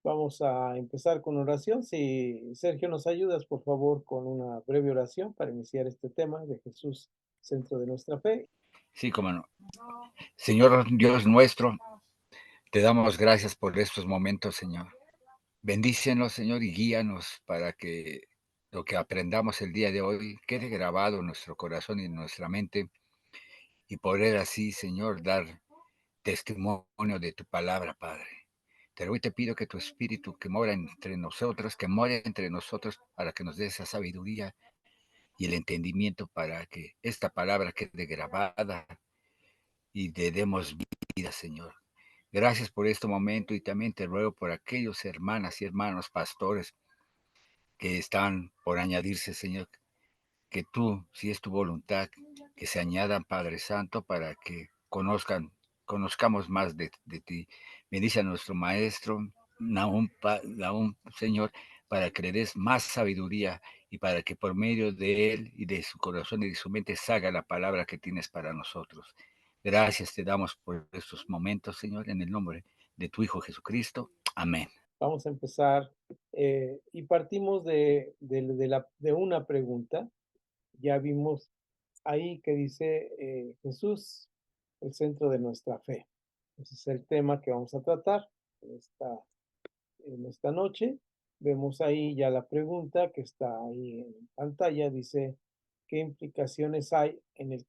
Vamos a empezar con oración. Si Sergio nos ayudas, por favor, con una breve oración para iniciar este tema de Jesús, centro de nuestra fe. Sí, cómo no. Señor Dios nuestro, te damos gracias por estos momentos, Señor. Bendícenos, Señor, y guíanos para que lo que aprendamos el día de hoy quede grabado en nuestro corazón y en nuestra mente y poder así, Señor, dar testimonio de tu palabra, Padre. Te ruego y te pido que tu espíritu que mora entre nosotros, que mora entre nosotros para que nos dé esa sabiduría y el entendimiento para que esta palabra quede grabada y le demos vida, Señor. Gracias por este momento y también te ruego por aquellos hermanas y hermanos pastores que están por añadirse, Señor, que tú, si es tu voluntad, que se añadan, Padre Santo, para que conozcamos más de ti. Bendice a nuestro maestro, Nahum, Señor, para que le des más sabiduría y para que por medio de él y de su corazón y de su mente salga la palabra que tienes para nosotros. Gracias te damos por estos momentos, Señor, en el nombre de tu Hijo Jesucristo. Amén. Vamos a empezar y partimos de una pregunta. Ya vimos ahí que dice Jesús, el centro de nuestra fe. Ese es el tema que vamos a tratar en esta noche. Vemos ahí ya la pregunta que está ahí en pantalla. Dice, ¿qué implicaciones hay en el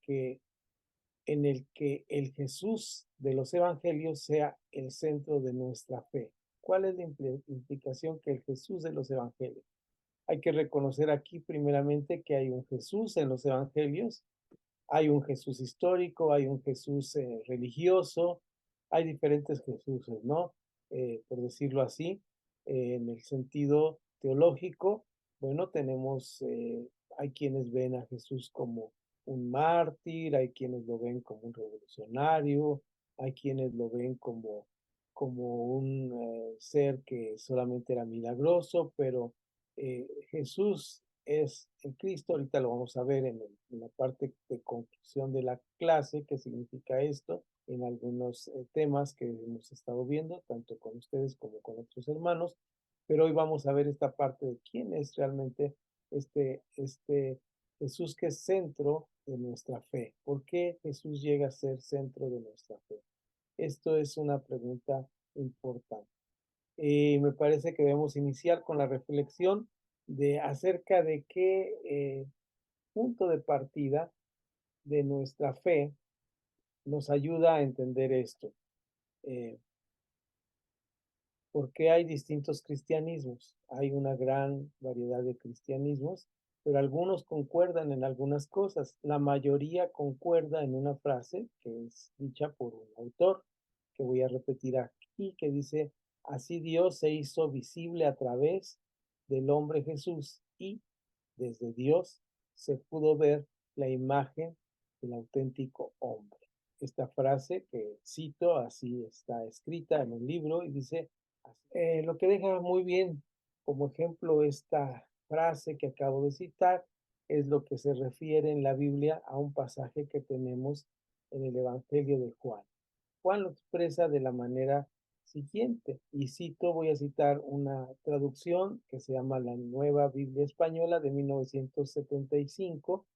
que el Jesús de los evangelios sea el centro de nuestra fe? ¿Cuál es la implicación que el Jesús de los evangelios? Hay que reconocer aquí primeramente que hay un Jesús en los evangelios, hay un Jesús histórico, hay un Jesús religioso, hay diferentes Jesuses, ¿no? Por decirlo así, en el sentido teológico, bueno, hay quienes ven a Jesús como un mártir, hay quienes lo ven como un revolucionario, hay quienes lo ven como un ser que solamente era milagroso, pero Jesús es el Cristo. Ahorita lo vamos a ver en la parte de conclusión de la clase, qué significa esto, en algunos temas que hemos estado viendo, tanto con ustedes como con otros hermanos, pero hoy vamos a ver esta parte de quién es realmente este Jesús que es centro de nuestra fe. ¿Por qué Jesús llega a ser centro de nuestra fe? Esto es una pregunta importante. Y me parece que debemos iniciar con la reflexión de acerca de qué punto de partida de nuestra fe nos ayuda a entender esto. Eh, Porque hay distintos cristianismos, hay una gran variedad de cristianismos, pero algunos concuerdan en algunas cosas. La mayoría concuerda en una frase que es dicha por un autor, que voy a repetir aquí, que dice, así Dios se hizo visible a través del hombre Jesús y desde Dios se pudo ver la imagen del auténtico hombre. Esta frase que cito, así está escrita en un libro y dice, lo que deja muy bien como ejemplo esta frase que acabo de citar es lo que se refiere en la Biblia a un pasaje que tenemos en el Evangelio de Juan. Juan lo expresa de la manera siguiente, y voy a citar una traducción que se llama la Nueva Biblia Española de 1975,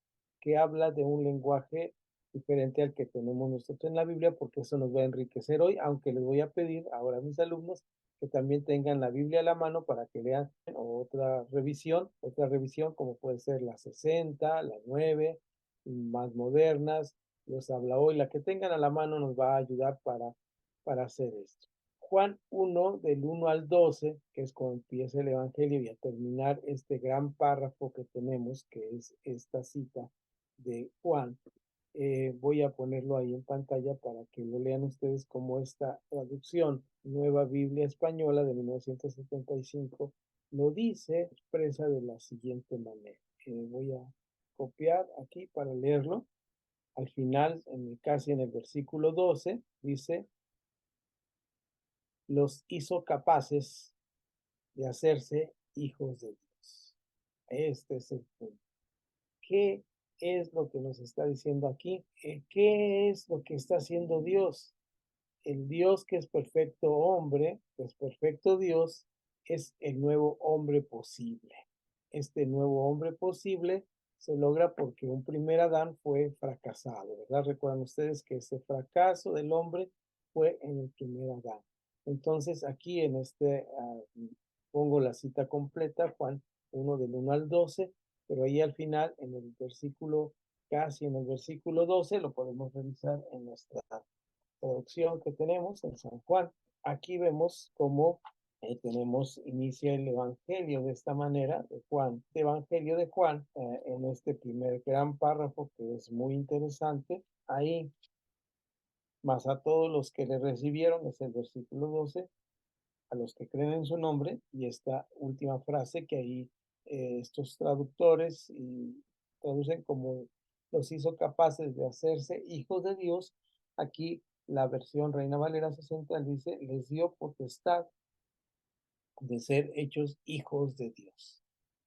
que habla de un lenguaje diferente al que tenemos nosotros en la Biblia, porque eso nos va a enriquecer hoy, aunque les voy a pedir ahora a mis alumnos que también tengan la Biblia a la mano para que lean otra revisión como puede ser la 60, la 9, más modernas, los habla hoy, la que tengan a la mano nos va a ayudar para hacer esto. Juan 1, del 1 al 12, que es cuando empieza el Evangelio, y a terminar este gran párrafo que tenemos, que es esta cita de Juan, voy a ponerlo ahí en pantalla para que lo lean ustedes como esta traducción, Nueva Biblia Española de 1975, lo dice, expresa de la siguiente manera. Voy a copiar aquí para leerlo. Al final, casi en el versículo 12, dice, los hizo capaces de hacerse hijos de Dios. Este es el punto. ¿Qué es lo que nos está diciendo aquí? ¿Qué es lo que está haciendo Dios? El Dios que es perfecto hombre, que es perfecto Dios, es el nuevo hombre posible. Este nuevo hombre posible se logra porque un primer Adán fue fracasado, ¿verdad? Recuerdan ustedes que ese fracaso del hombre fue en el primer Adán. Entonces aquí en pongo la cita completa, Juan 1 del 1 al 12, pero ahí al final, en el versículo, casi en el versículo 12, lo podemos revisar en nuestra traducción que tenemos en San Juan. Aquí vemos cómo inicia el Evangelio de esta manera, de Juan. El Evangelio de Juan, en este primer gran párrafo que es muy interesante, ahí, más a todos los que le recibieron, es el versículo 12, a los que creen en su nombre, y esta última frase que ahí estos traductores y traducen como los hizo capaces de hacerse hijos de Dios. Aquí la versión Reina Valera 60 dice, les dio potestad de ser hechos hijos de Dios.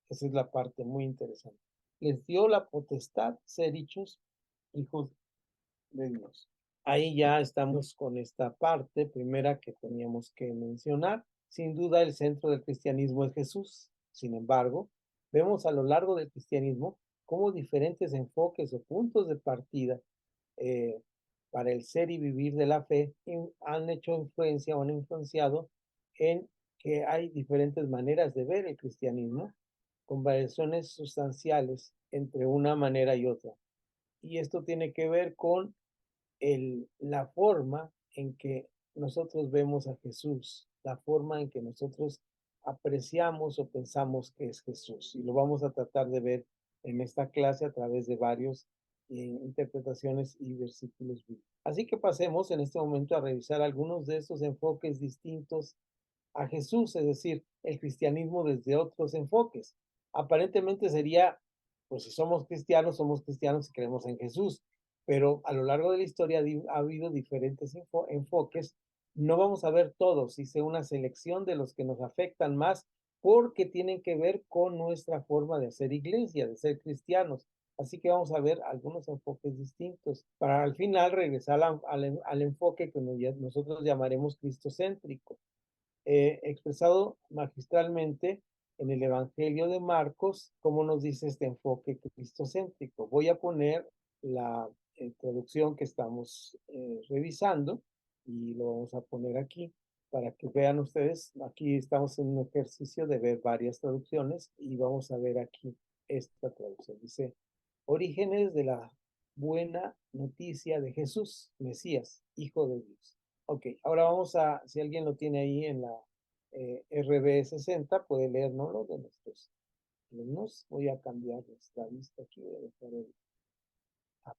Esa es la parte muy interesante. Les dio la potestad ser hechos hijos de Dios. Ahí ya estamos con esta parte primera que teníamos que mencionar. Sin duda el centro del cristianismo es Jesús. Sin embargo, vemos a lo largo del cristianismo cómo diferentes enfoques o puntos de partida eh, para el ser y vivir de la fe han hecho influencia o han influenciado en que hay diferentes maneras de ver el cristianismo con variaciones sustanciales entre una manera y otra. Y esto tiene que ver con la forma en que nosotros vemos a Jesús, la forma en que nosotros apreciamos o pensamos que es Jesús. Y lo vamos a tratar de ver en esta clase a través de varios interpretaciones y versículos bíblicos. Así que pasemos en este momento a revisar algunos de estos enfoques distintos a Jesús, es decir, el cristianismo desde otros enfoques. Aparentemente sería, pues si somos cristianos y creemos en Jesús, pero a lo largo de la historia ha habido diferentes enfoques. No vamos a ver todos, hice una selección de los que nos afectan más porque tienen que ver con nuestra forma de hacer iglesia, de ser cristianos. Así que vamos a ver algunos enfoques distintos para al final regresar al enfoque que nosotros llamaremos cristocéntrico, expresado magistralmente en el Evangelio de Marcos, como nos dice este enfoque cristocéntrico. Voy a poner la traducción que estamos revisando y lo vamos a poner aquí para que vean ustedes. Aquí estamos en un ejercicio de ver varias traducciones y vamos a ver aquí esta traducción. Dice, orígenes de la buena noticia de Jesús, Mesías, Hijo de Dios. Ok, ahora vamos a, si alguien lo tiene ahí en la RB60, puede leérnoslo de nuestros alumnos. Voy a cambiar nuestra vista aquí, voy a dejar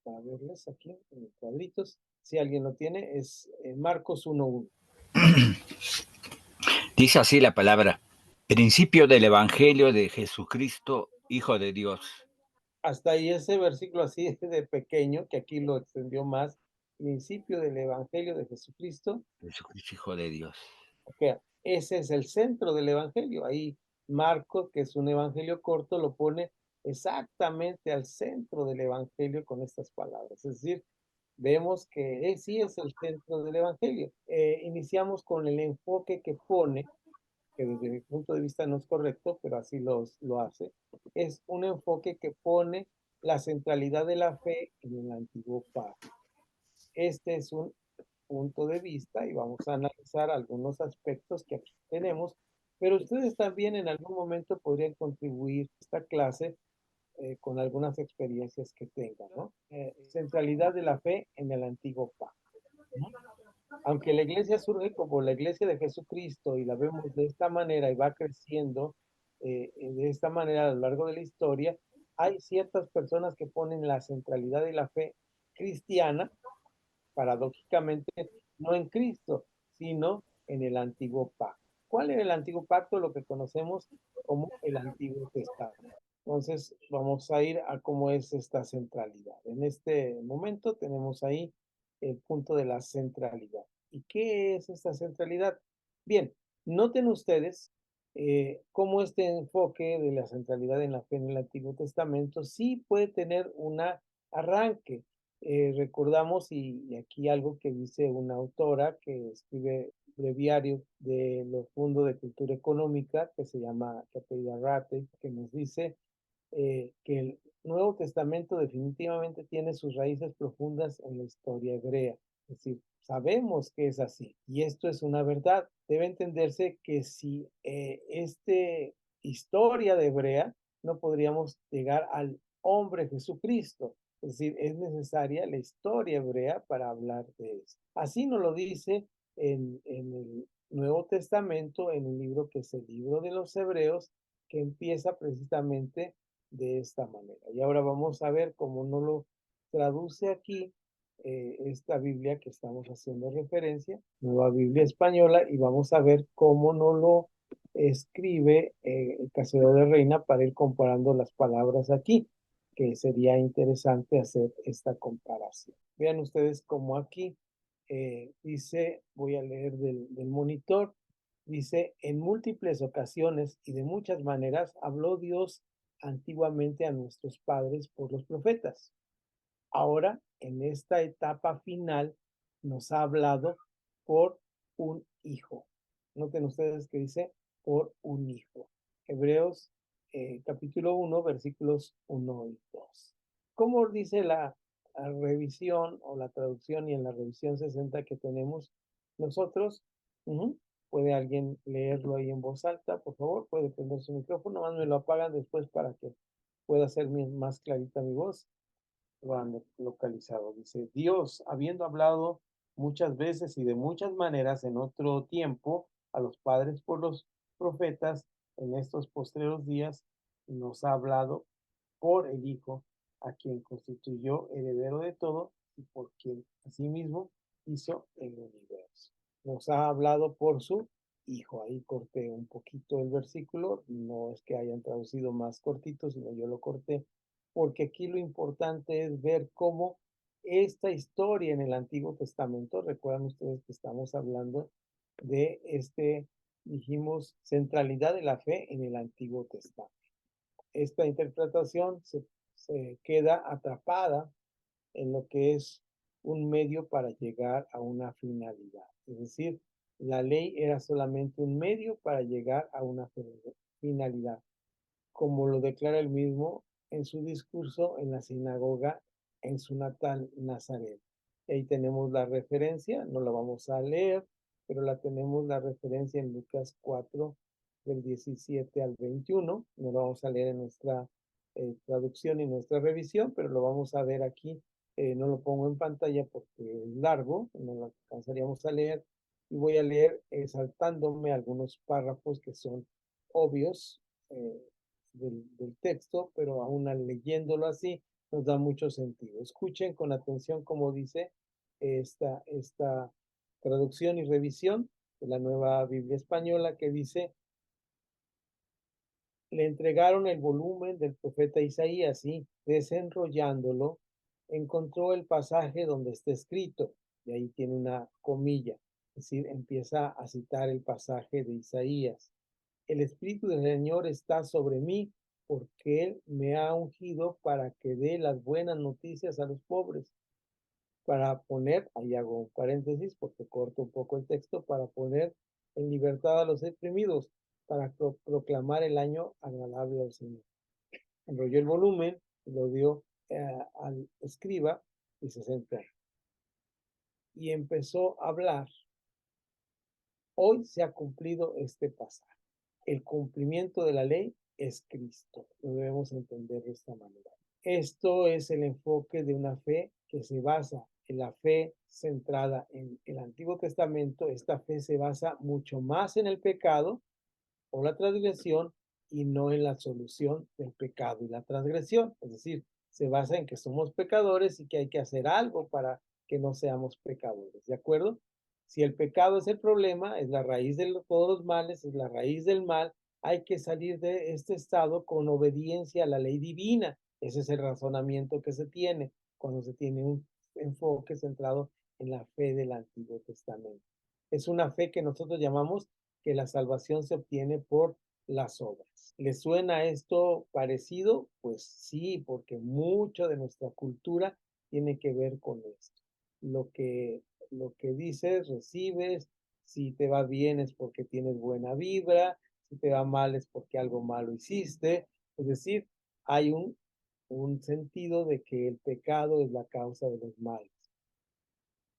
para verles aquí en cuadritos. Si alguien lo tiene, es Marcos 1:1. Dice así la palabra, principio del Evangelio de Jesucristo, Hijo de Dios. Hasta ahí ese versículo así de pequeño, que aquí lo extendió más, principio del Evangelio de Jesucristo. Jesucristo, Hijo de Dios. Okay. Ese es el centro del Evangelio. Ahí Marcos, que es un Evangelio corto, lo pone exactamente al centro del Evangelio con estas palabras. Es decir, vemos que sí es el centro del Evangelio. Iniciamos con el enfoque que pone, que desde mi punto de vista no es correcto, pero así lo hace. Es un enfoque que pone la centralidad de la fe en el antiguo pacto. Este es un punto de vista y vamos a analizar algunos aspectos que aquí tenemos, pero ustedes también en algún momento podrían contribuir a esta clase con algunas experiencias que tengan, ¿no? Centralidad de la fe en el antiguo pacto, ¿no? Aunque la iglesia surge como la iglesia de Jesucristo y la vemos de esta manera y va creciendo de esta manera a lo largo de la historia, hay ciertas personas que ponen la centralidad de la fe cristiana, paradójicamente, no en Cristo, sino en el antiguo pacto. ¿Cuál era el antiguo pacto? Lo que conocemos como el Antiguo Testamento. Entonces, vamos a ir a cómo es esta centralidad. En este momento tenemos ahí el punto de la centralidad. ¿Y qué es esta centralidad? Bien, noten ustedes cómo este enfoque de la centralidad en la fe en el Antiguo Testamento sí puede tener un arranque. Recordamos, y aquí algo que dice una autora que escribe breviario de los Fondos de Cultura Económica, que se llama, que apellida Rate, que nos dice que el Nuevo Testamento definitivamente tiene sus raíces profundas en la historia hebrea. Es decir, sabemos que es así y esto es una verdad. Debe entenderse que si este historia de hebrea no podríamos llegar al hombre Jesucristo. Es decir, es necesaria la historia hebrea para hablar de eso. Así nos lo dice en el Nuevo Testamento, en un libro que es el libro de los Hebreos, que empieza precisamente de esta manera. Y ahora vamos a ver cómo no lo traduce aquí esta Biblia que estamos haciendo referencia, Nueva Biblia Española, y vamos a ver cómo no lo escribe el Castellano de Reina para ir comparando las palabras aquí, que sería interesante hacer esta comparación. Vean ustedes cómo aquí dice, voy a leer del monitor, dice, en múltiples ocasiones y de muchas maneras habló Dios antiguamente a nuestros padres por los profetas. Ahora, en esta etapa final, nos ha hablado por un hijo. Noten ustedes que dice por un hijo. Hebreos capítulo 1, versículos 1 y 2. ¿Cómo dice la revisión o la traducción y en la revisión 60 que tenemos nosotros? ¿Puede alguien leerlo ahí en voz alta, por favor? ¿Puede prender su micrófono? Más me lo apagan después para que pueda ser más clarita mi voz. Lo han localizado. Dice, Dios, habiendo hablado muchas veces y de muchas maneras en otro tiempo a los padres por los profetas, en estos postreros días nos ha hablado por el Hijo, a quien constituyó heredero de todo y por quien asimismo hizo el universo. Nos ha hablado por su Hijo. Ahí corté un poquito el versículo, no es que hayan traducido más cortito, sino yo lo corté, porque aquí lo importante es ver cómo esta historia en el Antiguo Testamento, recuerdan ustedes que estamos hablando de dijimos, centralidad de la fe en el Antiguo Testamento. Esta interpretación se queda atrapada en lo que es un medio para llegar a una finalidad. Es decir, la ley era solamente un medio para llegar a una finalidad, como lo declara él mismo en su discurso en la sinagoga en su natal Nazaret. Ahí tenemos la referencia, no la vamos a leer, pero la tenemos la referencia en Lucas 4, del 17 al 21. No lo vamos a leer en nuestra traducción y nuestra revisión, pero lo vamos a ver aquí. No lo pongo en pantalla porque es largo, no lo alcanzaríamos a leer. Y voy a leer saltándome algunos párrafos que son obvios, del texto, pero aún leyéndolo así nos da mucho sentido. Escuchen con atención cómo dice esta traducción y revisión de la Nueva Biblia Española, que dice, le entregaron el volumen del profeta Isaías y desenrollándolo encontró el pasaje donde está escrito, y ahí tiene una comilla, es decir, empieza a citar el pasaje de Isaías. El Espíritu del Señor está sobre mí porque Él me ha ungido para que dé las buenas noticias a los pobres, para poner, ahí hago un paréntesis porque corto un poco el texto, para poner en libertad a los oprimidos, para proclamar el año agradable al Señor. Enrolló el volumen, lo dio al escriba y se sentó. Y empezó a hablar. Hoy se ha cumplido este pasaje. El cumplimiento de la ley es Cristo. Lo debemos entender de esta manera. Esto es el enfoque de una fe que se basa en la fe centrada en el Antiguo Testamento. Esta fe se basa mucho más en el pecado o la transgresión y no en la solución del pecado y la transgresión. Es decir, se basa en que somos pecadores y que hay que hacer algo para que no seamos pecadores. ¿De acuerdo? Si el pecado es el problema, es la raíz de todos los males, es la raíz del mal, hay que salir de este estado con obediencia a la ley divina. Ese es el razonamiento que se tiene cuando se tiene un enfoque centrado en la fe del Antiguo Testamento. Es una fe que nosotros llamamos que la salvación se obtiene por las obras. ¿Le suena esto parecido? Pues sí, porque mucho de nuestra cultura tiene que ver con esto. Lo que dices, recibes, Si te va bien es porque tienes buena vibra, si te va mal es porque algo malo hiciste. Es decir, hay un sentido de que el pecado es la causa de los males.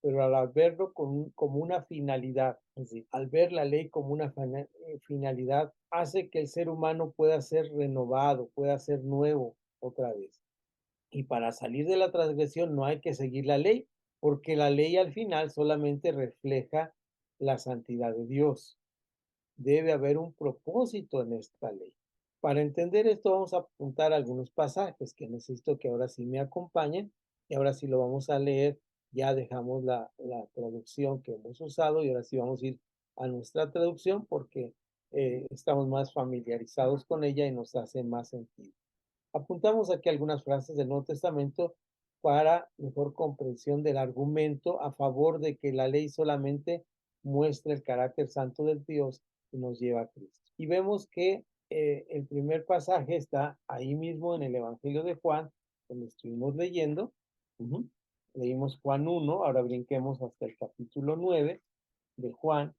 Pero al verlo como una finalidad, es decir, al ver la ley como una finalidad, hace que el ser humano pueda ser renovado, pueda ser nuevo otra vez. Y para salir de la transgresión no hay que seguir la ley, porque la ley al final solamente refleja la santidad de Dios. Debe haber un propósito en esta ley. Para entender esto vamos a apuntar algunos pasajes que necesito que ahora sí me acompañen y ahora sí lo vamos a leer. Ya dejamos la traducción que hemos usado y ahora sí vamos a ir a nuestra traducción porque estamos más familiarizados con ella y nos hace más sentido. Apuntamos aquí algunas frases del Nuevo Testamento para mejor comprensión del argumento a favor de que la ley solamente muestra el carácter santo del Dios y nos lleva a Cristo. Y vemos que el primer pasaje está ahí mismo en el Evangelio de Juan, donde estuvimos leyendo. Leímos Juan 1, ahora brinquemos hasta el capítulo 9 de Juan.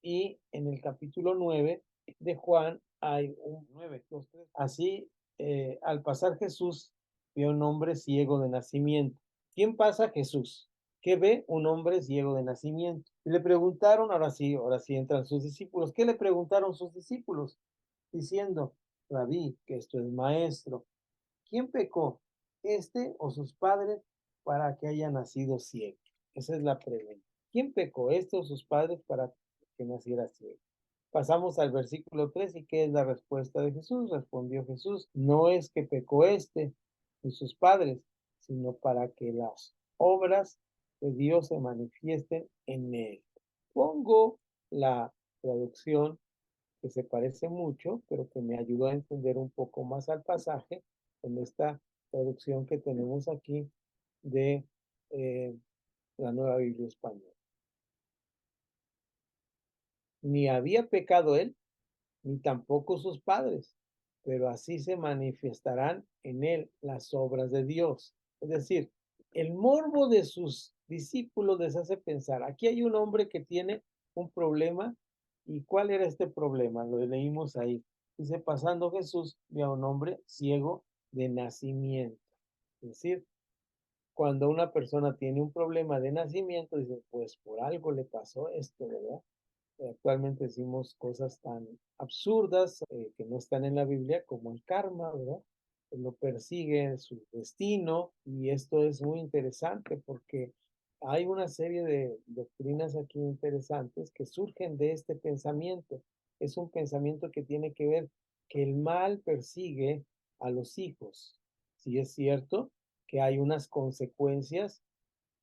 Y en el capítulo 9 de Juan hay un 9, 2, 3. Así, al pasar Jesús, vio un hombre ciego de nacimiento. ¿Quién pasa? Jesús. ¿Qué ve? Un hombre ciego de nacimiento. Y le preguntaron, ahora sí entran sus discípulos. ¿Qué le preguntaron sus discípulos? Diciendo, Rabí, que esto es maestro. ¿Quién pecó? ¿Este o sus padres para que haya nacido ciego? Esa es la pregunta. ¿Quién pecó? ¿Este o sus padres para que naciera ciego? Pasamos al versículo 3 y ¿qué es la respuesta de Jesús? Respondió Jesús, no es que pecó este y sus padres, sino para que las obras de Dios se manifiesten en él. Pongo la traducción que se parece mucho, pero que me ayudó a entender un poco más al pasaje en esta traducción que tenemos aquí de eh, la Nueva Biblia Española. Ni había pecado él, ni tampoco sus padres, pero así se manifestarán en él las obras de Dios. Es decir, el morbo de sus discípulos les hace pensar, aquí hay un hombre que tiene un problema, ¿y cuál era este problema? Lo leímos ahí. Dice, pasando Jesús, vio a un hombre ciego de nacimiento. Es decir, cuando una persona tiene un problema de nacimiento, dice, pues por algo le pasó esto, ¿verdad? Actualmente decimos cosas tan absurdas que no están en la Biblia como el karma, ¿verdad? Lo persigue en su destino y esto es muy interesante porque hay una serie de doctrinas aquí interesantes que surgen de este pensamiento. Es un pensamiento que tiene que ver que el mal persigue a los hijos. Sí es cierto que hay unas consecuencias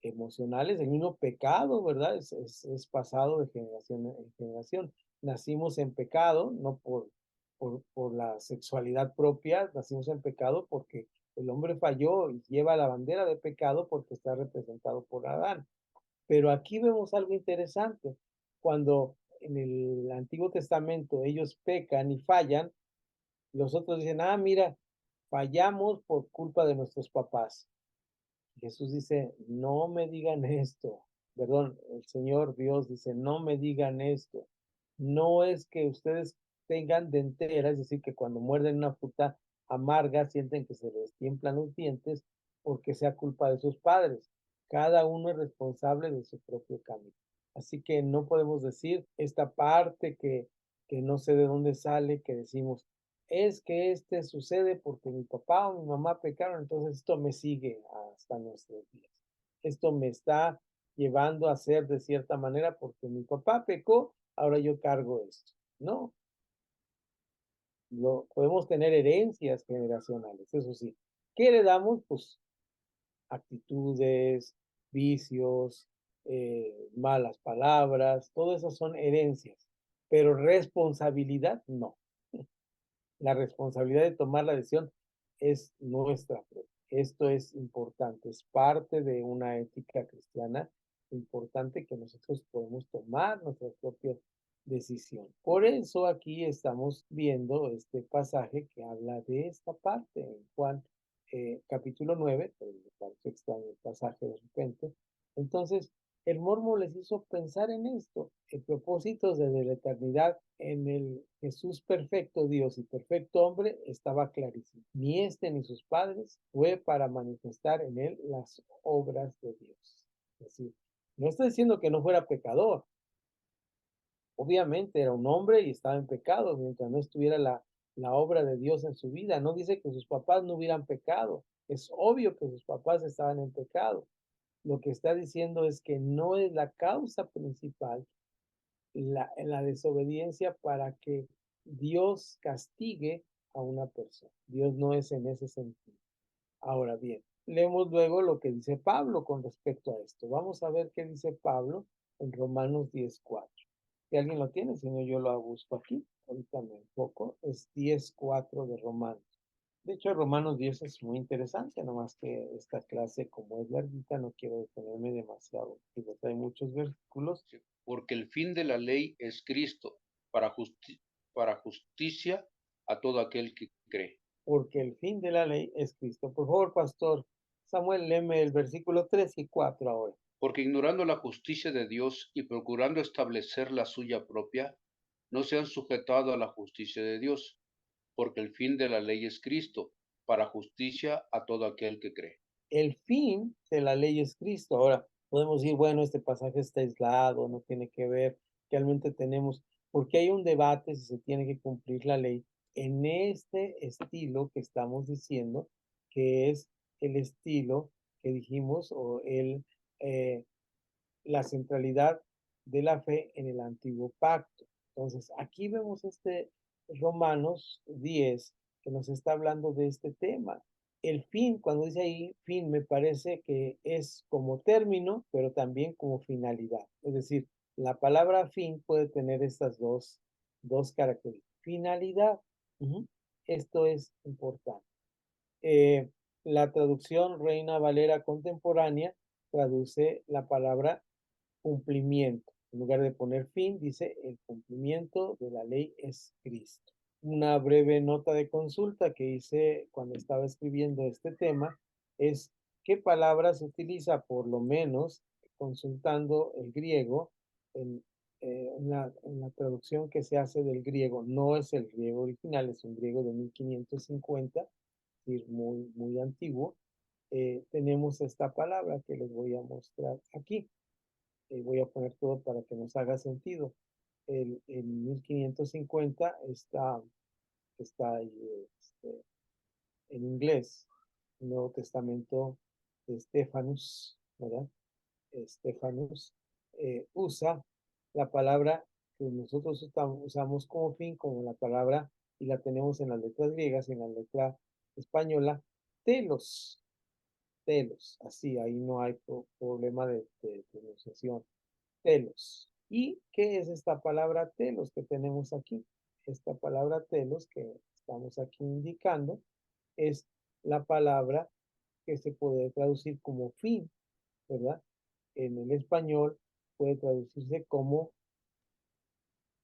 emocionales, el mismo pecado, ¿verdad? Es pasado de generación en generación. Nacimos en pecado, no por la sexualidad propia, nacimos en pecado porque el hombre falló y lleva la bandera de pecado porque está representado por Adán. Pero aquí vemos algo interesante. Cuando en el Antiguo Testamento ellos pecan y fallan, los otros dicen, ah, mira, fallamos por culpa de nuestros papás. Jesús dice, no me digan esto. Perdón, el Señor Dios dice, no me digan esto. No es que ustedes tengan dentera, es decir, que cuando muerden una fruta amarga sienten que se les tiemblan los dientes porque sea culpa de sus padres. Cada uno es responsable de su propio camino. Así que no podemos decir esta parte que no sé de dónde sale, que decimos, es que este sucede porque mi papá o mi mamá pecaron, entonces esto me sigue hasta nuestros días. Esto me está llevando a ser de cierta manera porque mi papá pecó, ahora yo cargo esto. No, podemos tener herencias generacionales, eso sí. ¿Qué heredamos? Pues actitudes, vicios, malas palabras, todo eso son herencias, pero responsabilidad no. La responsabilidad de tomar la decisión es nuestra propia. Esto es importante, es parte de una ética cristiana importante que nosotros podemos tomar nuestra propia decisión. Por eso aquí estamos viendo este pasaje que habla de esta parte en Juan capítulo 9, pero me parece extraño el pasaje de repente. Entonces, El mormo les hizo pensar en esto. El propósito desde la eternidad en el Jesús perfecto Dios y perfecto hombre estaba clarísimo. Ni este ni sus padres fue para manifestar en él las obras de Dios. Es decir, no está diciendo que no fuera pecador. Obviamente era un hombre y estaba en pecado mientras no estuviera la obra de Dios en su vida. No dice que sus papás no hubieran pecado. Es obvio que sus papás estaban en pecado. Lo que está diciendo es que no es la causa principal la desobediencia para que Dios castigue a una persona. Dios no es en ese sentido. Ahora bien, leemos luego lo que dice Pablo con respecto a esto. Vamos a ver qué dice Pablo en Romanos 10:4. Si alguien lo tiene, si no yo lo busco aquí. Ahorita me enfoco. Es 10:4 de Romanos. De hecho, Romanos 10 es muy interesante, nomás que esta clase, como es larguita, no quiero detenerme demasiado. Digo, hay muchos versículos. Porque el fin de la ley es Cristo, para justicia a todo aquel que cree. Porque el fin de la ley es Cristo. Por favor, pastor Samuel, léeme el versículo 3 y 4 ahora. Porque ignorando la justicia de Dios y procurando establecer la suya propia, no se han sujetado a la justicia de Dios, porque el fin de la ley es Cristo, para justicia a todo aquel que cree. El fin de la ley es Cristo. Ahora, podemos decir, bueno, este pasaje está aislado, no tiene que ver, realmente tenemos, porque hay un debate si se tiene que cumplir la ley en este estilo que estamos diciendo, que es el estilo que dijimos, o la centralidad de la fe en el antiguo pacto. Entonces, aquí vemos este Romanos 10 que nos está hablando de este tema. El fin, cuando dice ahí fin, me parece que es como término, pero también como finalidad. Es decir, la palabra fin puede tener estas dos características. Finalidad, esto es importante. Eh, la traducción Reina Valera contemporánea traduce la palabra cumplimiento. En lugar de poner fin, dice el cumplimiento de la ley es Cristo. Una breve nota de consulta que hice cuando estaba escribiendo este tema es qué palabra se utiliza, por lo menos consultando el griego, en, en la traducción que se hace del griego. No es el griego original, es un griego de 1550, es decir, muy, muy antiguo. Tenemos esta palabra que les voy a mostrar aquí. Voy a poner todo para que nos haga sentido. En 1550 está ahí, en inglés, el Nuevo Testamento de Estefanus, ¿verdad? Estefanus usa la palabra que nosotros usamos como fin, como la palabra, y la tenemos en las letras griegas y en la letra española, telos, telos, así, ahí no hay problema de pronunciación. Telos. ¿Y qué es esta palabra telos que tenemos aquí? Esta palabra telos que estamos aquí indicando es la palabra que se puede traducir como fin, ¿verdad? En el español puede traducirse como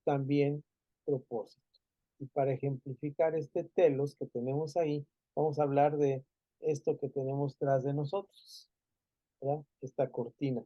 también propósito. Y para ejemplificar este telos que tenemos ahí, vamos a hablar de esto que tenemos tras de nosotros, ¿verdad? Esta cortina.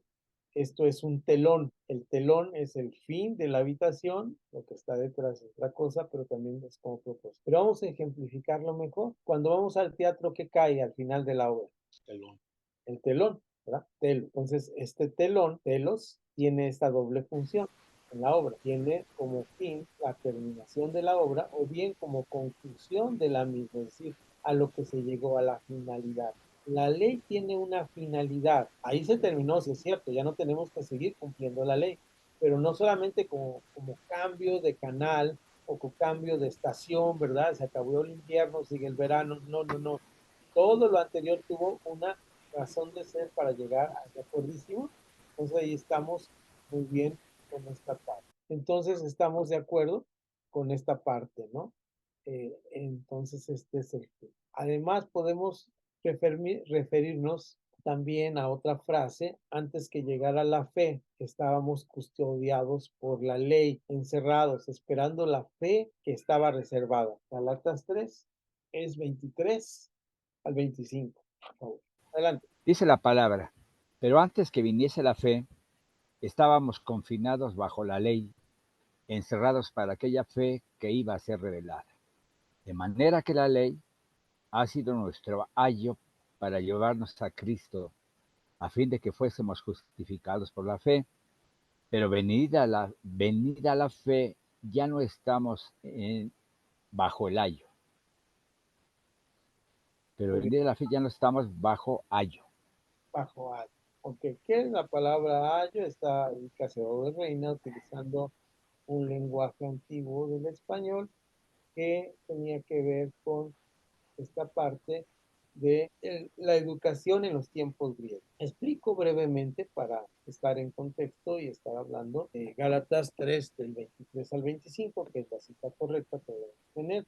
Esto es un telón. El telón es el fin de la habitación, lo que está detrás es otra cosa, pero también es como propósito. Pero vamos a ejemplificarlo mejor. Cuando vamos al teatro, ¿qué cae al final de la obra? Telón. El telón, ¿verdad? Telo. Entonces, este telón, telos, tiene esta doble función en la obra. Tiene como fin la terminación de la obra o bien como conclusión de la misma, es decir, a lo que se llegó a la finalidad. La ley tiene una finalidad. Ahí se terminó, si es cierto, ya no tenemos que seguir cumpliendo la ley, pero no solamente como cambio de canal o como cambio de estación, ¿verdad? Se acabó el invierno, sigue el verano. No, no, no. Todo lo anterior tuvo una razón de ser para llegar a acordísimo. Entonces ahí estamos muy bien con esta parte. Entonces estamos de acuerdo con esta parte, ¿no? Entonces este es el fin. Además podemos referirnos también a otra frase, antes que llegara la fe, estábamos custodiados por la ley, encerrados, esperando la fe que estaba reservada. Galatas 3 es 23 al 25. Por favor. Adelante. Dice la palabra, pero antes que viniese la fe, estábamos confinados bajo la ley, encerrados para aquella fe que iba a ser revelada. De manera que la ley ha sido nuestro ayo para llevarnos a Cristo, a fin de que fuésemos justificados por la fe. Pero venida la fe, ya no estamos bajo el ayo. Pero venida la fe, ya no estamos bajo ayo. Bajo ayo. Ok, ¿qué es la palabra ayo? Está el Casedo de Reina utilizando un lenguaje antiguo del español que tenía que ver con esta parte de la educación en los tiempos griegos. Explico brevemente para estar en contexto y estar hablando de Gálatas 3 del 23 al 25, que es la cita correcta que debemos tener.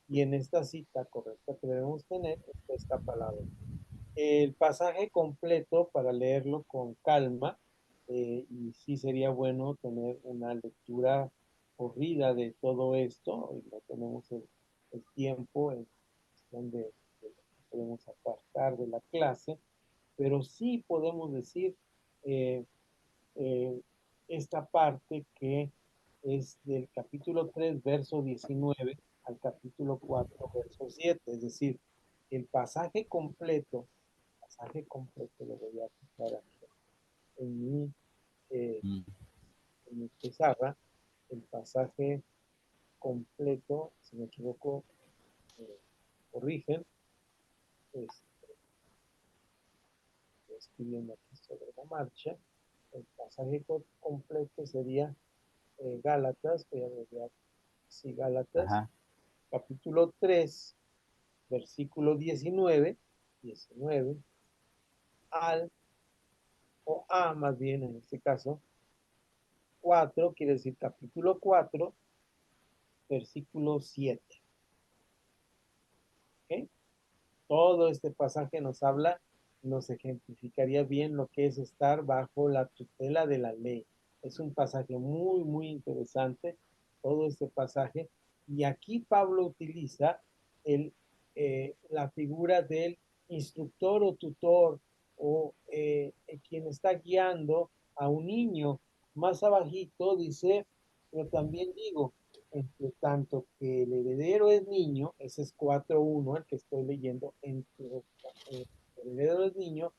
Y en esta cita correcta que debemos tener está esta palabra. El pasaje completo para leerlo con calma, y sí sería bueno tener una lectura corrida de todo esto, y no tenemos el tiempo en donde podemos apartar de la clase, pero sí podemos decir eh, eh, esta parte que es del capítulo 3 verso 19 al capítulo 4 verso 7, es decir, el pasaje completo lo voy a aplicar aquí eh, Mm. en mi pizarra, el pasaje completo, si me equivoco, eh, corrigen, estoy escribiendo aquí sobre la marcha, el pasaje completo sería Gálatas, voy a abreviar así Gálatas, Ajá. capítulo 3, versículo 19 al, o A más bien en este caso, 4, quiere decir capítulo 4, versículo 7. ¿Okay? Todo este pasaje nos habla, nos ejemplificaría bien lo que es estar bajo la tutela de la ley. Es un pasaje muy, muy interesante, todo este pasaje. Y aquí Pablo utiliza la figura del instructor o tutor o quien está guiando a un niño. Más abajito dice, pero también digo, entre tanto que el heredero es niño, ese es 4.1, el que estoy leyendo, entre el heredero es niño,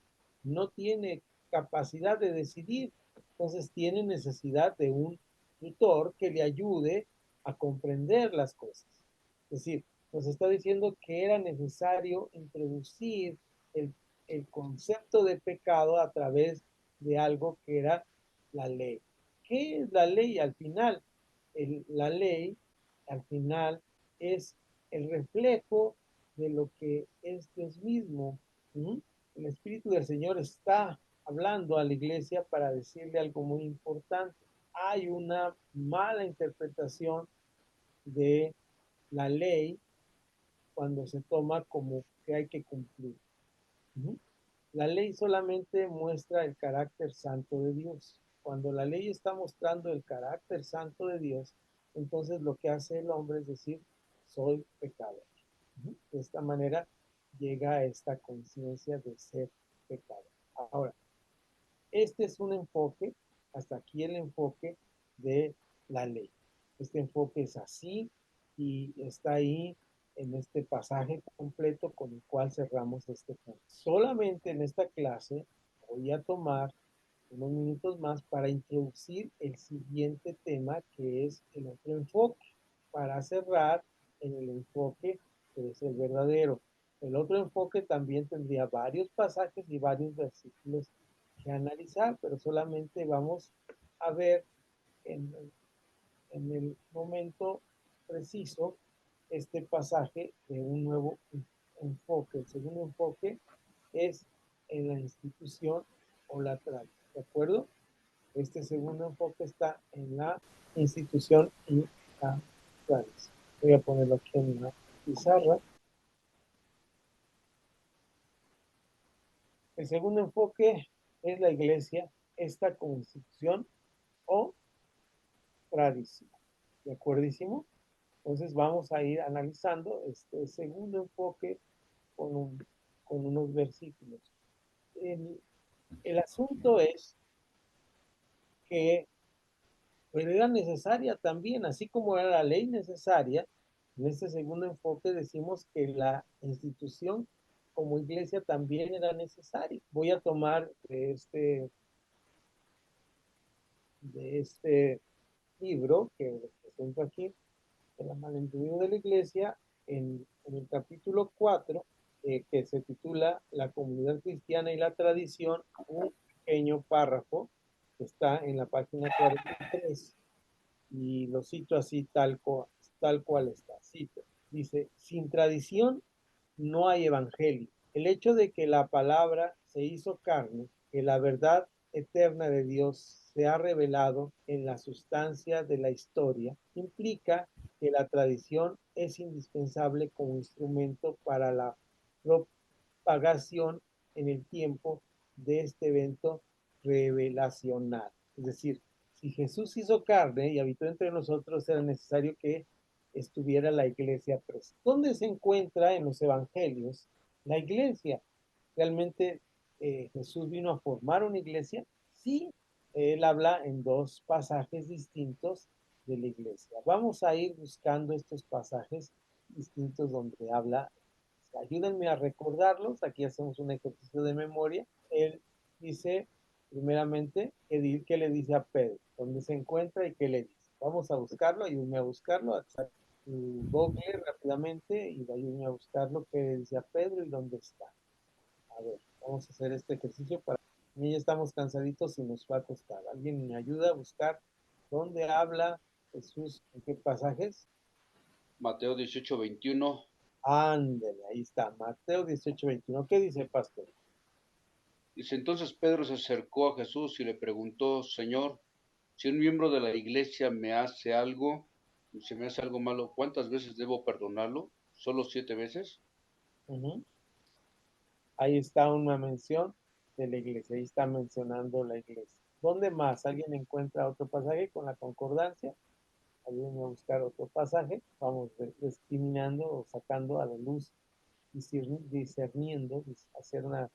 no tiene capacidad de decidir, entonces tiene necesidad de un tutor que le ayude a comprender las cosas. Es decir, nos está diciendo que era necesario introducir el, el concepto de pecado a través de algo que era la ley. ¿Qué es la ley al final? La ley al final es el reflejo de lo que es Dios mismo. ¿Mm? El Espíritu del Señor está hablando a la iglesia para decirle algo muy importante. Hay una mala interpretación de la ley cuando se toma como que hay que cumplir. ¿Mm? La ley solamente muestra el carácter santo de Dios. Cuando la ley está mostrando el carácter santo de Dios, entonces lo que hace el hombre es decir, soy pecador. De esta manera llega a esta conciencia de ser pecador. Ahora, este es un enfoque, hasta aquí el enfoque de la ley. Este enfoque es así y está ahí en este pasaje completo con el cual cerramos este punto. Solamente en esta clase voy a tomar unos minutos más para introducir el siguiente tema que es el otro enfoque, para cerrar en el enfoque que es el verdadero. El otro enfoque también tendría varios pasajes y varios versículos que analizar, pero solamente vamos a ver en, en el momento preciso este pasaje de un nuevo enfoque. El segundo enfoque es en la institución o la tradición, ¿de acuerdo? Este segundo enfoque está en la institución y la tradición. Voy a ponerlo aquí en la pizarra. El segundo enfoque es la iglesia, esta como institución o tradición. ¿De acuerdísimo? Entonces vamos a ir analizando este segundo enfoque con unos versículos. El, el asunto es que pero era necesaria también, así como era la ley necesaria. En este segundo enfoque decimos que la institución como iglesia también era necesaria. Voy a tomar de este libro que les presento aquí, El malentendido de la iglesia, en el capítulo 4, que se titula La comunidad cristiana y la tradición, un pequeño párrafo que está en la página 43 y lo cito así tal cual está. Cito. Dice, sin tradición no hay evangelio. El hecho de que la palabra se hizo carne, que la verdad eterna de Dios se ha revelado en la sustancia de la historia, implica que la tradición es indispensable como instrumento para la propagación en el tiempo de este evento revelacional. Es decir, si Jesús hizo carne y habitó entre nosotros, era necesario que estuviera la iglesia presente. ¿Dónde se encuentra en los evangelios la iglesia? ¿Realmente Jesús vino a formar una iglesia? Sí, él habla en dos pasajes distintos de la iglesia. Vamos a ir buscando estos pasajes distintos donde habla. Ayúdenme a recordarlos. Aquí hacemos un ejercicio de memoria. Él dice, primeramente, qué le dice a Pedro, dónde se encuentra y qué le dice. Vamos a buscarlo, ayúdenme a buscarlo, a Google rápidamente y ayúdenme a buscarlo, qué le dice a Pedro y dónde está. A ver, vamos a hacer este ejercicio para mí ya estamos cansaditos y nos va a costar. ¿Alguien me ayuda a buscar dónde habla Jesús? ¿En qué pasajes? Mateo 18:21. Ándele, ahí está, Mateo 18:21. ¿Qué dice el pastor? Dice, entonces Pedro se acercó a Jesús y le preguntó, Señor, si un miembro de la iglesia me hace algo, si me hace algo malo, ¿cuántas veces debo perdonarlo? ¿Solo 7 veces? Ujú. Ahí está una mención de la iglesia, ahí está mencionando la iglesia. ¿Dónde más? ¿Alguien encuentra otro pasaje con la concordancia? Ayúdenme a buscar otro pasaje. Vamos discriminando o sacando a la luz, discerniendo, hacer un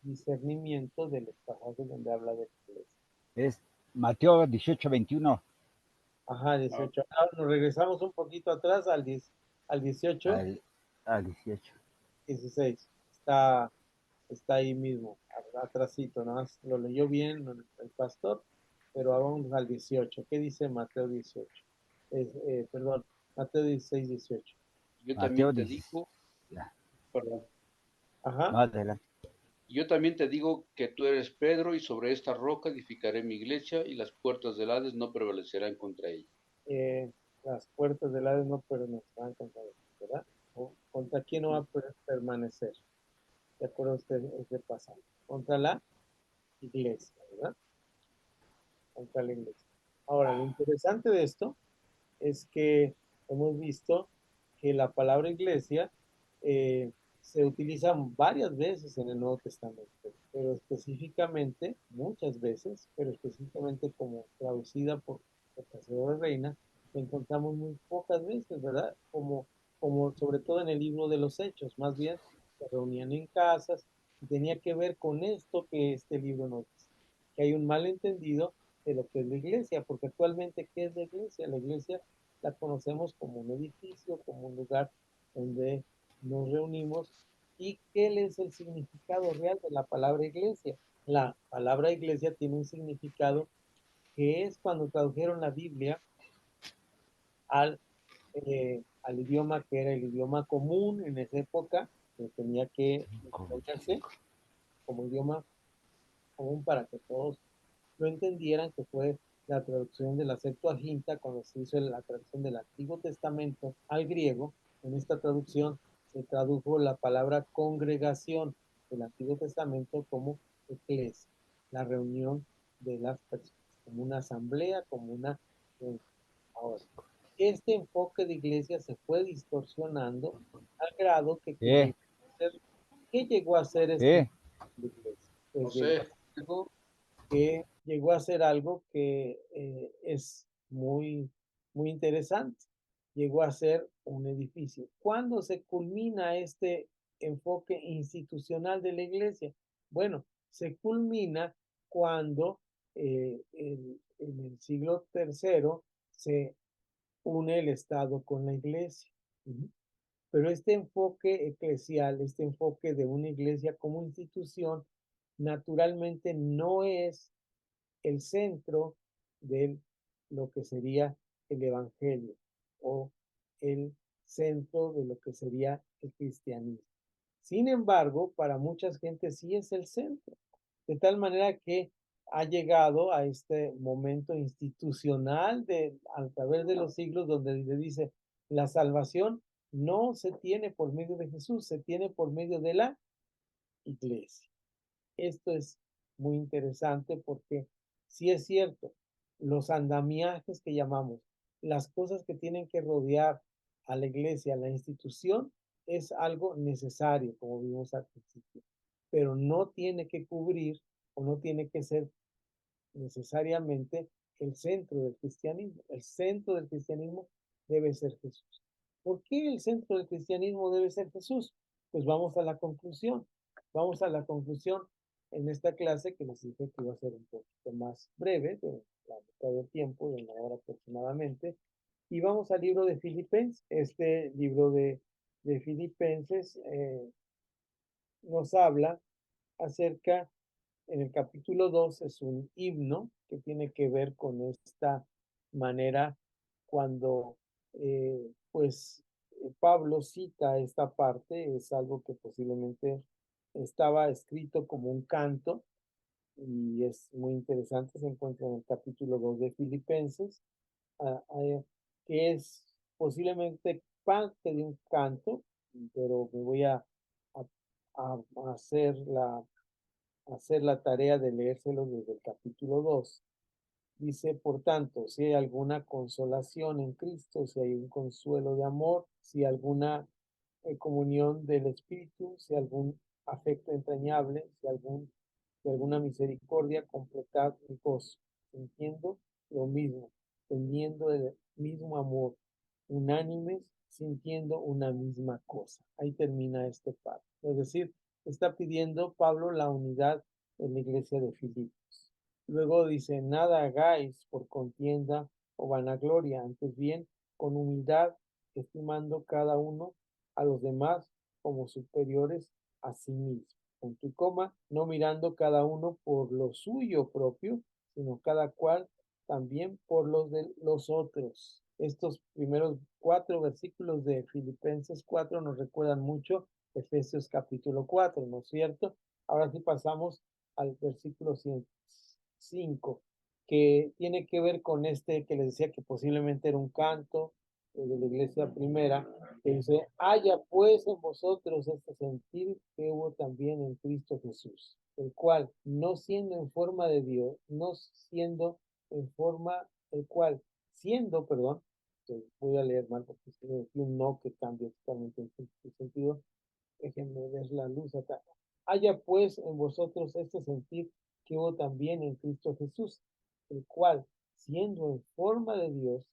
discernimiento de los pasajes donde habla de la iglesia. Es Mateo 18:21 Ajá, 18. Ah, nos regresamos un poquito atrás al 18, al 18. 16. Está ahí mismo, atrásito, nada más lo leyó bien el pastor, pero vamos al 18. ¿Qué dice Mateo 18? Perdón, Mateo 16, 18. Yo Mateo también te 16. digo, Ya. perdón, Ajá, No, adelante. yo también te digo que tú eres Pedro y sobre esta roca edificaré mi iglesia y las puertas del Hades no prevalecerán contra ella. las puertas del Hades no permanecerán contra él, ¿verdad? ¿Contra quién no va a permanecer? ¿De acuerdo a este pasaje? Contra la iglesia, ¿verdad? Contra la iglesia. Ahora, lo interesante de esto es que hemos visto que la palabra iglesia se utiliza varias veces en el Nuevo Testamento, pero específicamente, muchas veces, pero específicamente como traducida por Paseo de Reina, la encontramos muy pocas veces, ¿verdad? Como sobre todo en el libro de los Hechos, más bien se reunían en casas y tenía que ver con esto que este libro nos dice, que hay un malentendido de lo que es la iglesia, porque actualmente, ¿qué es la iglesia? La iglesia la conocemos como un edificio, como un lugar donde nos reunimos. ¿Y qué es el significado real de la palabra iglesia? La palabra iglesia tiene un significado que es cuando tradujeron la Biblia al idioma que era el idioma común en esa época, que tenía que entenderse como idioma común para que todos lo entendieran, que fue la traducción de la Septuaginta, cuando se hizo la traducción del Antiguo Testamento al griego. En esta traducción se tradujo la palabra congregación del Antiguo Testamento como eclesia, la reunión de las personas, como una asamblea, como una... Ahora, este enfoque de iglesia se fue distorsionando al grado Eh, ¿qué llegó a ser este eh, enfoque de iglesia? No Pues llegó a sé, ser algo que llegó a ser algo que es muy, muy interesante. Llegó a ser un edificio. ¿Cuándo se culmina este enfoque institucional de la iglesia? Bueno, se culmina cuando en el siglo III se une el Estado con la Iglesia. Pero este enfoque eclesial, este enfoque de una iglesia como institución, naturalmente no es el centro de lo que sería el evangelio o el centro de lo que sería el cristianismo. Sin embargo, para mucha gente sí es el centro, de tal manera que ha llegado a este momento institucional a través de los siglos donde se dice la salvación no se tiene por medio de Jesús, se tiene por medio de la iglesia. Esto es muy interesante porque sí es cierto, los andamiajes que llamamos, las cosas que tienen que rodear a la iglesia, a la institución, es algo necesario, como vimos al principio, pero no tiene que cubrir o no tiene que ser necesariamente el centro del cristianismo. El centro del cristianismo debe ser Jesús. ¿Por qué el centro del cristianismo debe ser Jesús? Pues vamos a la conclusión. Vamos a la conclusión en esta clase que les dije que iba a ser un poquito más breve, de la mitad del tiempo, de una hora aproximadamente. Y vamos al libro de Filipenses. Este libro de Filipenses nos habla acerca, en el capítulo 2 es un himno que tiene que ver con esta manera cuando Pablo cita esta parte, es algo que posiblemente estaba escrito como un canto y es muy interesante, se encuentra en el capítulo 2 de Filipenses, que es posiblemente parte de un canto, pero me voy a hacer la tarea de leérselo desde el capítulo 2. Dice, por tanto, si hay alguna consolación en Cristo, si hay un consuelo de amor, si alguna comunión del Espíritu, si algún afecto entrañable, si alguna misericordia, completad mi gozo, sintiendo lo mismo, teniendo el mismo amor, unánimes, sintiendo una misma cosa. Ahí termina este párrafo. Es decir, está pidiendo Pablo la unidad en la iglesia de Filipos. Luego dice, nada hagáis por contienda o vanagloria, antes bien, con humildad, estimando cada uno a los demás como superiores a sí mismo. Punto y coma, no mirando cada uno por lo suyo propio, sino cada cual también por los de los otros. Estos primeros 4 versículos de Filipenses 4 nos recuerdan mucho Efesios capítulo 4, ¿no es cierto? Ahora sí pasamos al versículo 5, que tiene que ver con este que les decía que posiblemente era un canto de la iglesia primera, que dice, haya pues en vosotros este sentir que hubo también en Cristo Jesús, el cual, no siendo en forma de Dios, no siendo en forma, el cual, siendo, perdón, voy a leer mal porque es un no que cambia totalmente el sentido, déjenme ver la luz acá. Haya pues en vosotros este sentir que hubo también en Cristo Jesús, el cual, siendo en forma de Dios,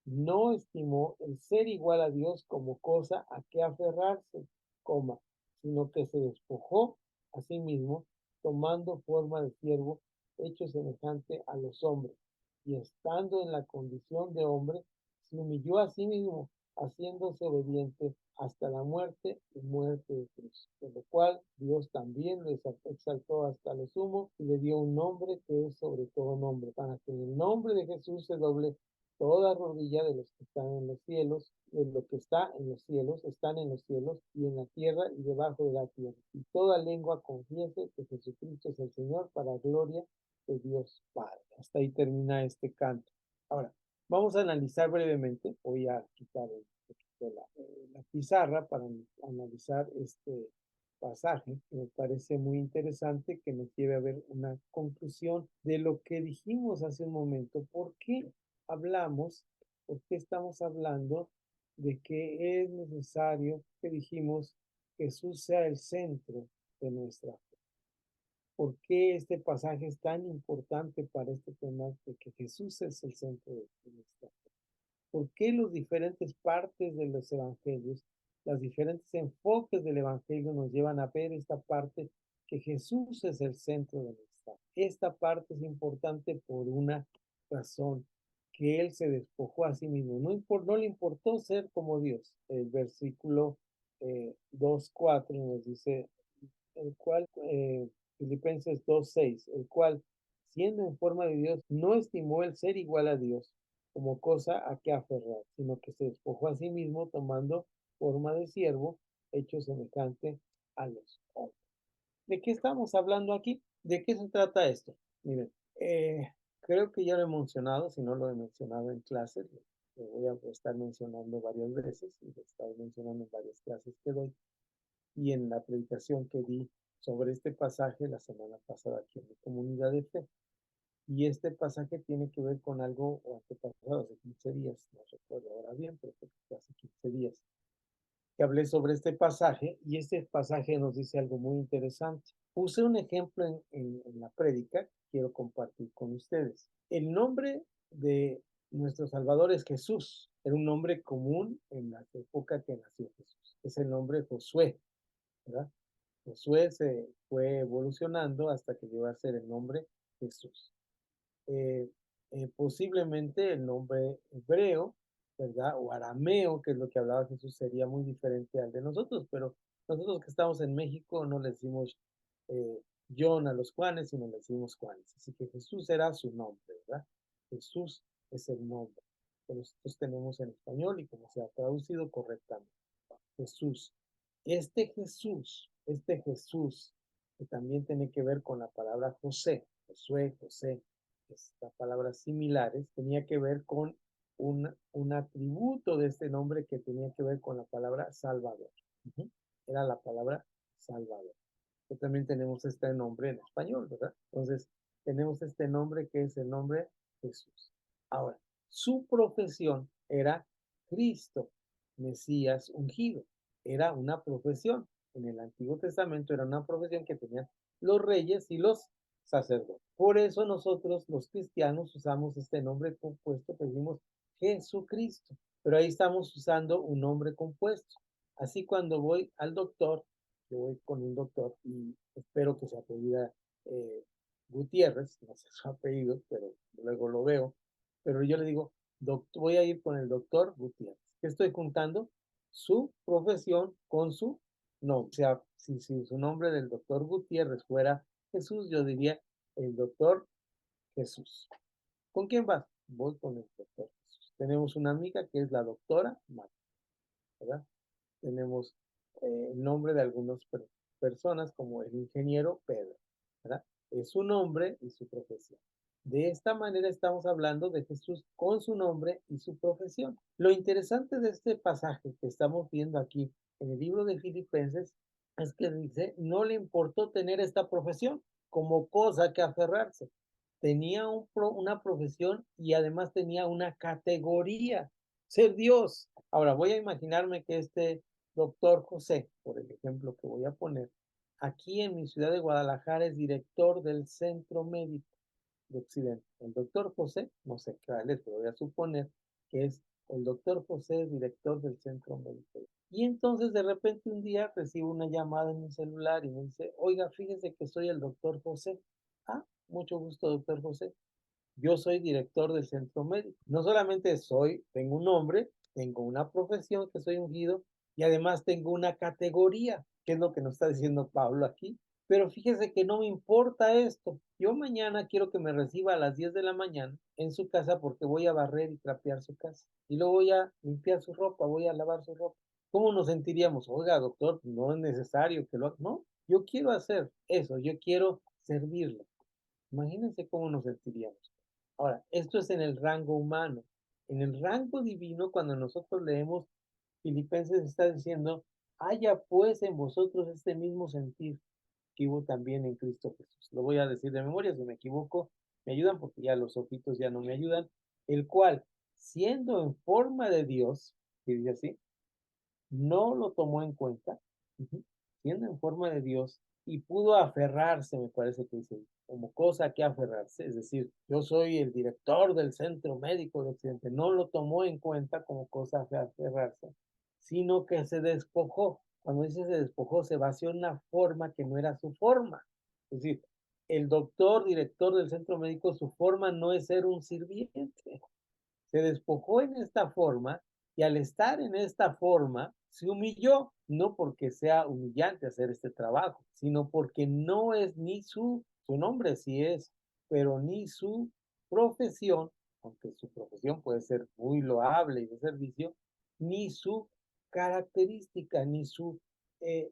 no estimó el ser igual a Dios como cosa a que aferrarse, coma, sino que se despojó a sí mismo, tomando forma de siervo, hecho semejante a los hombres, y estando en la condición de hombre, se humilló a sí mismo, haciéndose obediente hasta la muerte y muerte de cruz, por lo cual Dios también le exaltó hasta lo sumo y le dio un nombre que es sobre todo nombre, para que en el nombre de Jesús se doble toda rodilla de los que están en los cielos, de lo que está en los cielos, están en los cielos y en la tierra y debajo de la tierra. Y toda lengua confiese que Jesucristo es el Señor para gloria de Dios Padre. Hasta ahí termina este canto. Ahora, vamos a analizar brevemente. Voy a quitar la pizarra para analizar este pasaje que me parece muy interesante, que nos lleve a ver una conclusión de lo que dijimos hace un momento. ¿Por qué hablamos, por qué estamos hablando de que es necesario que dijimos Jesús sea el centro de nuestra fe? ¿Por qué este pasaje es tan importante para este tema de que Jesús es el centro de nuestra fe? ¿Por qué los diferentes partes de los evangelios, los diferentes enfoques del evangelio nos llevan a ver esta parte que Jesús es el centro de nuestra está. Esta parte es importante por una razón, que él se despojó a sí mismo. No le importó ser como Dios. El versículo 2:4 nos dice, el cual, Filipenses 2:6, el cual, siendo en forma de Dios, no estimó el ser igual a Dios como cosa a que aferrar, sino que se despojó a sí mismo tomando forma de siervo, hecho semejante a los hombres. ¿De qué estamos hablando aquí? ¿De qué se trata esto? Miren, creo que ya lo he mencionado, si no lo he mencionado en clases, lo voy a estar mencionando varias veces y lo he estado mencionando en varias clases que doy y en la predicación que di sobre este pasaje la semana pasada aquí en la comunidad de fe. Y este pasaje tiene que ver con algo o antepasado, hace 15 días, no recuerdo ahora bien, pero creo que hace 15 días, que hablé sobre este pasaje y este pasaje nos dice algo muy interesante. Puse un ejemplo en la prédica, quiero compartir con ustedes. El nombre de nuestro Salvador es Jesús, era un nombre común en la época que nació Jesús. Es el nombre Josué, ¿verdad? Josué se fue evolucionando hasta que llegó a ser el nombre Jesús. Posiblemente el nombre hebreo, ¿verdad? O arameo, que es lo que hablaba Jesús, sería muy diferente al de nosotros, pero nosotros que estamos en México no le decimos eh, John a los Juanes, sino le decimos Juanes. Así que Jesús era su nombre, ¿verdad? Jesús es el nombre que nosotros tenemos en español y como se ha traducido correctamente. Jesús. Este Jesús, que también tiene que ver con la palabra José, Josué, José, estas palabras similares, tenía que ver con un atributo de este nombre que tenía que ver con la palabra Salvador. Era la palabra Salvador. Que también tenemos este nombre en español, ¿verdad? Entonces, tenemos este nombre que es el nombre Jesús. Ahora, su profesión era Cristo, Mesías ungido. Era una profesión. En el Antiguo Testamento era una profesión que tenían los reyes y los sacerdotes. Por eso nosotros, los cristianos, usamos este nombre compuesto que decimos Jesucristo. Pero ahí estamos usando un nombre compuesto. Así cuando voy al doctor, yo voy con un doctor y espero que se apellida Gutiérrez, no sé su apellido, pero luego lo veo, pero yo le digo, voy a ir con el doctor Gutiérrez. ¿Qué estoy juntando? Su profesión con su nombre. O sea, si su nombre del doctor Gutiérrez fuera Jesús, yo diría el doctor Jesús. ¿Con quién vas? Voy con el doctor Jesús. Tenemos una amiga que es la doctora Marta, ¿verdad? Tenemos el nombre de algunas personas como el ingeniero Pedro, ¿verdad? Es su nombre y su profesión. De esta manera estamos hablando de Jesús con su nombre y su profesión. Lo interesante de este pasaje que estamos viendo aquí en el libro de Filipenses es que dice, no le importó tener esta profesión como cosa que aferrarse. Tenía una profesión y además tenía una categoría, ser Dios. Ahora voy a imaginarme que este doctor José, por el ejemplo que voy a poner, aquí en mi ciudad de Guadalajara es director del Centro Médico de Occidente. El doctor José, no sé qué es, pero voy a suponer que es el doctor José, director del Centro Médico. Y entonces de repente un día recibo una llamada en mi celular y me dice, oiga, fíjese que soy el doctor José. Ah, mucho gusto, doctor José. Yo soy director del centro médico. No solamente tengo un nombre, tengo una profesión que soy ungido y además tengo una categoría, que es lo que nos está diciendo Pablo aquí. Pero fíjese que no me importa esto. Yo mañana quiero que me reciba a las 10 de la mañana en su casa porque voy a barrer y trapear su casa. Y luego voy a limpiar su ropa, voy a lavar su ropa. ¿Cómo nos sentiríamos? Oiga, doctor, no es necesario que lo haga. No, yo quiero hacer eso, yo quiero servirle. Imagínense cómo nos sentiríamos. Ahora, esto es en el rango humano. En el rango divino, cuando nosotros leemos Filipenses, está diciendo, haya pues en vosotros este mismo sentir que hubo también en Cristo Jesús. Lo voy a decir de memoria, si me equivoco, me ayudan porque ya los ojitos ya no me ayudan. El cual, siendo en forma de Dios, que dice así, no lo tomó en cuenta, siendo en forma de Dios, y pudo aferrarse, me parece que dice, como cosa que aferrarse, es decir, yo soy el director del Centro Médico de Occidente, no lo tomó en cuenta como cosa que aferrarse, sino que se despojó. Cuando dice se despojó, se vació en una forma que no era su forma. Es decir, el doctor, director del centro médico, su forma no es ser un sirviente. Se despojó en esta forma y al estar en esta forma se humilló, no porque sea humillante hacer este trabajo, sino porque no es ni su nombre sí es, pero ni su profesión, aunque su profesión puede ser muy loable y de servicio, ni su característica, ni su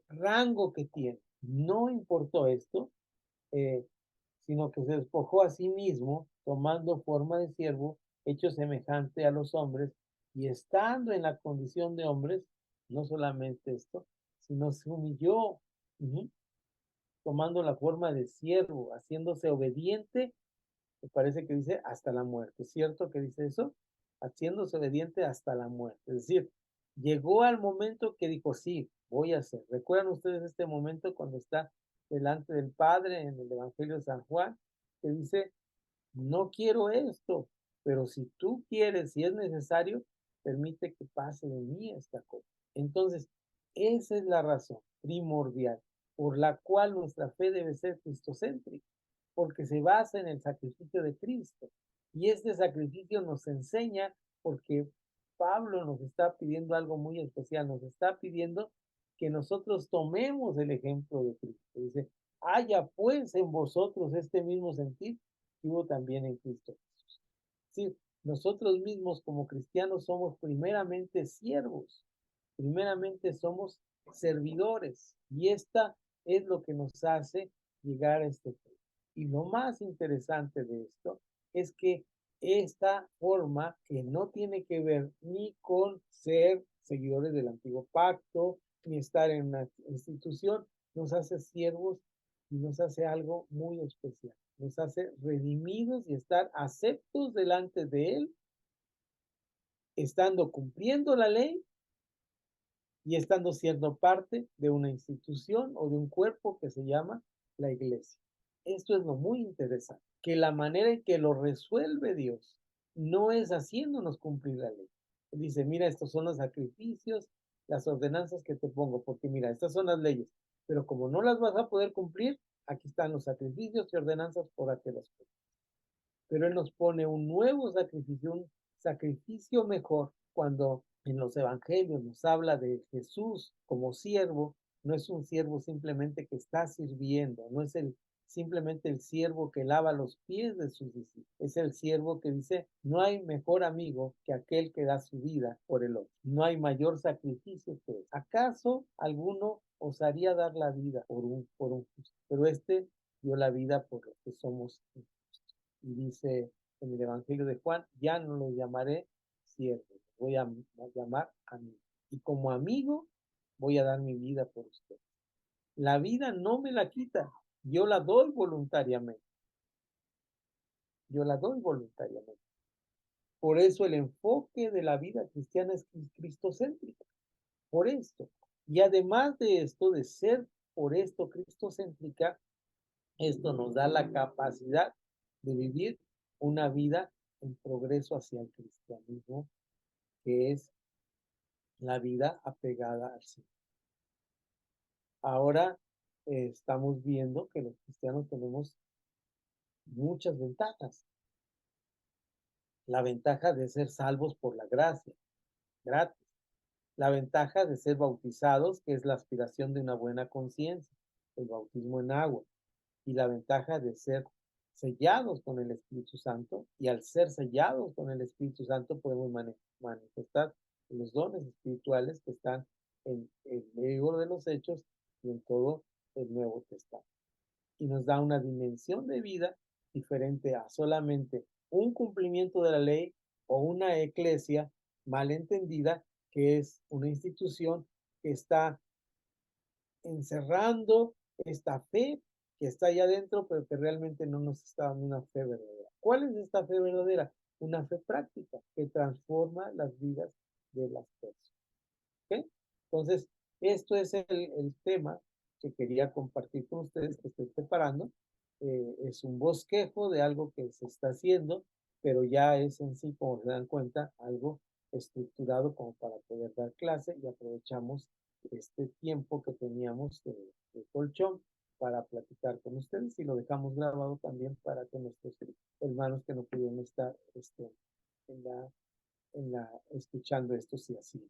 rango que tiene. No importó esto, eh, sino que se despojó a sí mismo, tomando forma de siervo, hecho semejante a los hombres, y estando en la condición de hombres, no solamente esto, sino se humilló, tomando la forma de siervo, haciéndose obediente, me parece que dice hasta la muerte, ¿cierto que dice eso? Haciéndose obediente hasta la muerte, es decir, llegó al momento que dijo, sí, voy a hacer. ¿Recuerdan ustedes este momento cuando está delante del Padre en el Evangelio de San Juan? Que dice, no quiero esto, pero si tú quieres, si es necesario, permite que pase de mí esta cosa. Entonces, esa es la razón primordial por la cual nuestra fe debe ser cristocéntrica, porque se basa en el sacrificio de Cristo. Y este sacrificio nos enseña, porque Pablo nos está pidiendo algo muy especial, nos está pidiendo que nosotros tomemos el ejemplo de Cristo. Dice, haya pues en vosotros este mismo sentir que hubo también en Cristo Jesús. Sí, nosotros mismos como cristianos somos primeramente siervos, primeramente somos servidores, y esta es lo que nos hace llegar a este punto. Y lo más interesante de esto es que esta forma que no tiene que ver ni con ser seguidores del antiguo pacto, ni estar en una institución, nos hace siervos y nos hace algo muy especial. Nos hace redimidos y estar aceptos delante de Él, estando cumpliendo la ley y estando siendo parte de una institución o de un cuerpo que se llama la iglesia. Esto es lo muy interesante, que la manera en que lo resuelve Dios no es haciéndonos cumplir la ley. Él dice, mira, estos son los sacrificios, las ordenanzas que te pongo, porque mira, estas son las leyes, pero como no las vas a poder cumplir, aquí están los sacrificios y ordenanzas por aquellas cosas. Pero Él nos pone un nuevo sacrificio, un sacrificio mejor. Cuando en los evangelios nos habla de Jesús como siervo, no es un siervo simplemente que está sirviendo, no es simplemente el siervo que lava los pies de sus discípulos, es el siervo que dice, no hay mejor amigo que aquel que da su vida por el otro, no hay mayor sacrificio que este. ¿Acaso alguno osaría dar la vida por un justo? Pero este dio la vida por los que somos injustos. Y dice en el Evangelio de Juan, ya no los llamaré siervos, voy a llamar amigo. Y como amigo voy a dar mi vida por usted. La vida no me la quita, yo la doy voluntariamente. Yo la doy voluntariamente. Por eso el enfoque de la vida cristiana es cristocéntrica. Por esto. Y además de esto, de ser por esto cristocéntrica, esto nos da la capacidad de vivir una vida en progreso hacia el cristianismo, que es la vida apegada al Señor. Ahora estamos viendo que los cristianos tenemos muchas ventajas. La ventaja de ser salvos por la gracia, gratis. La ventaja de ser bautizados, que es la aspiración de una buena conciencia, el bautismo en agua. Y la ventaja de ser sellados con el Espíritu Santo, y al ser sellados con el Espíritu Santo podemos manifestar los dones espirituales que están en el libro de los Hechos y en todo el Nuevo Testamento. Y nos da una dimensión de vida diferente a solamente un cumplimiento de la ley o una iglesia mal entendida, que es una institución que está encerrando esta fe que está allá adentro, pero que realmente no nos está dando una fe verdadera. ¿Cuál es esta fe verdadera? Una fe práctica que transforma las vidas de las personas. ¿Okay? Entonces, esto es el tema que quería compartir con ustedes, que estoy preparando. Es un bosquejo de algo que se está haciendo, pero ya es en sí, como se dan cuenta, algo estructurado como para poder dar clase, y aprovechamos este tiempo que teníamos de colchón para platicar con ustedes y lo dejamos grabado también para que nuestros hermanos que no pudieron estar en la escuchando esto, si así